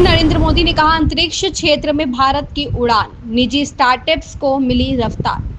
नरेंद्र मोदी ने कहा, अंतरिक्ष क्षेत्र में भारत की उड़ान, निजी स्टार्टअप्स को मिली रफ्तार।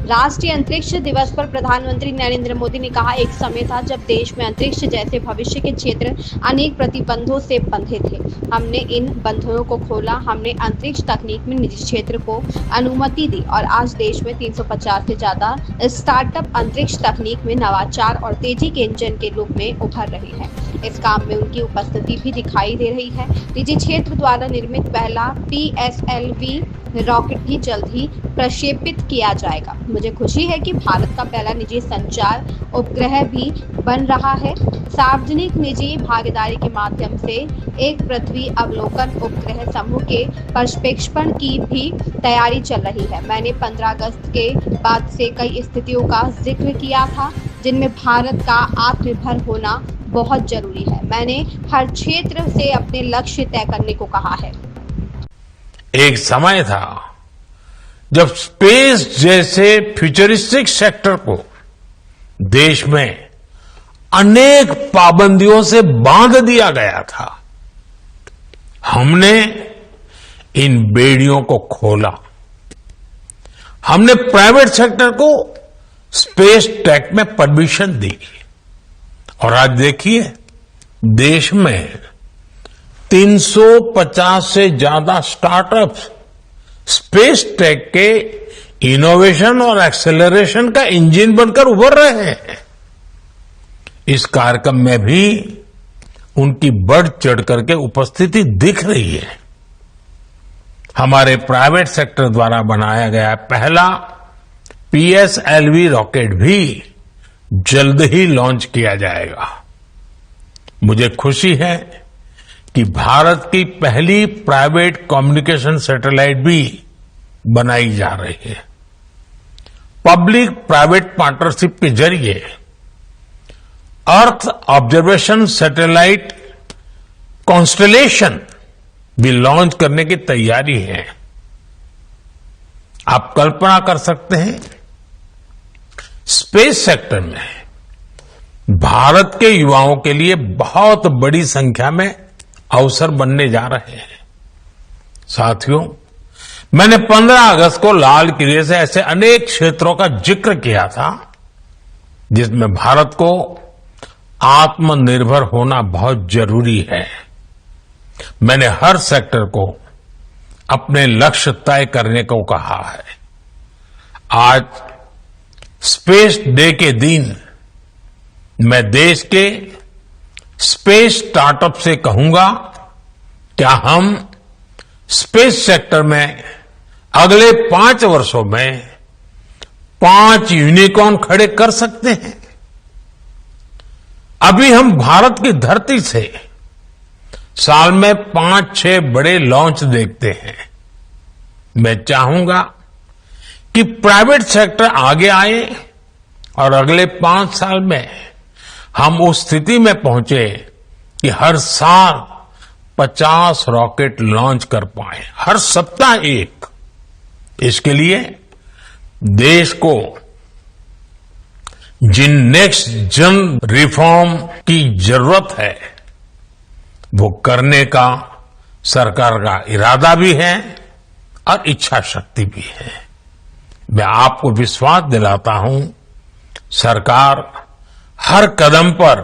राष्ट्रीय अंतरिक्ष दिवस पर प्रधानमंत्री नरेंद्र मोदी ने कहा, एक समय था जब देश में अंतरिक्ष जैसे भविष्य के क्षेत्र अनेक प्रतिबंधों से बंधे थे। हमने इन बंधनों को खोला, हमने अंतरिक्ष तकनीक में निजी क्षेत्र को अनुमति दी और आज देश में 350 से ज्यादा स्टार्टअप अंतरिक्ष तकनीक में नवाचार और तेजी के इंजन के रूप में उभर रहे हैं। इस काम में उनकी उपस्थिति भी दिखाई दे रही है। निजी क्षेत्र द्वारा निर्मित पहला PSLV रॉकेट भी जल्द ही प्रक्षेपित किया जाएगा। मुझे खुशी है कि भारत का पहला निजी संचार उपग्रह भी बन रहा है। सार्वजनिक निजी भागीदारी के माध्यम से एक पृथ्वी अवलोकन उपग्रह समूह के प्रक्षेपण की भी तैयारी चल रही है। मैंने 15 अगस्त के बाद से कई स्थितियों का जिक्र किया था जिनमें भारत का आत्मनिर्भर होना बहुत जरूरी है। मैंने हर क्षेत्र से अपने लक्ष्य तय करने को कहा है। एक समय था जब स्पेस जैसे फ्यूचरिस्टिक सेक्टर को देश में अनेक पाबंदियों से बांध दिया गया था। हमने इन बेड़ियों को खोला। हमने प्राइवेट सेक्टर को स्पेस टेक में परमिशन दी और आज देखिए देश में 350 से ज्यादा स्टार्टअप्स स्पेस टेक के इनोवेशन और एक्सेलरेशन का इंजन बनकर उभर रहे हैं। इस कार्यक्रम में भी उनकी बढ़ चढ़ करके उपस्थिति दिख रही है। हमारे प्राइवेट सेक्टर द्वारा बनाया गया पहला PSLV रॉकेट भी जल्द ही लॉन्च किया जाएगा। मुझे खुशी है कि भारत की पहली प्राइवेट कम्युनिकेशन सैटेलाइट भी बनाई जा रही है। पब्लिक प्राइवेट पार्टनरशिप के जरिए अर्थ ऑब्जर्वेशन सैटेलाइट कॉन्स्टलेशन भी लॉन्च करने की तैयारी है। आप कल्पना कर सकते हैं स्पेस सेक्टर में भारत के युवाओं के लिए बहुत बड़ी संख्या में अवसर बनने जा रहे हैं। साथियों, मैंने 15 अगस्त को लाल किले से ऐसे अनेक क्षेत्रों का जिक्र किया था जिसमें भारत को आत्मनिर्भर होना बहुत जरूरी है। मैंने हर सेक्टर को अपने लक्ष्य तय करने को कहा है। आज स्पेस डे के दिन मैं देश के स्पेस स्टार्टअप से कहूंगा, क्या हम स्पेस सेक्टर में अगले 5 वर्षों में 5 यूनिकॉर्न खड़े कर सकते हैं? अभी हम भारत की धरती से साल में 5-6 बड़े लॉन्च देखते हैं। मैं चाहूंगा कि प्राइवेट सेक्टर आगे आए और अगले 5 साल में हम उस स्थिति में पहुंचे कि हर साल 50 रॉकेट लॉन्च कर पाए, हर सप्ताह एक। इसके लिए देश को जिन नेक्स्ट जन रिफॉर्म की जरूरत है वो करने का सरकार का इरादा भी है और इच्छा शक्ति भी है। मैं आपको विश्वास दिलाता हूं, सरकार हर कदम पर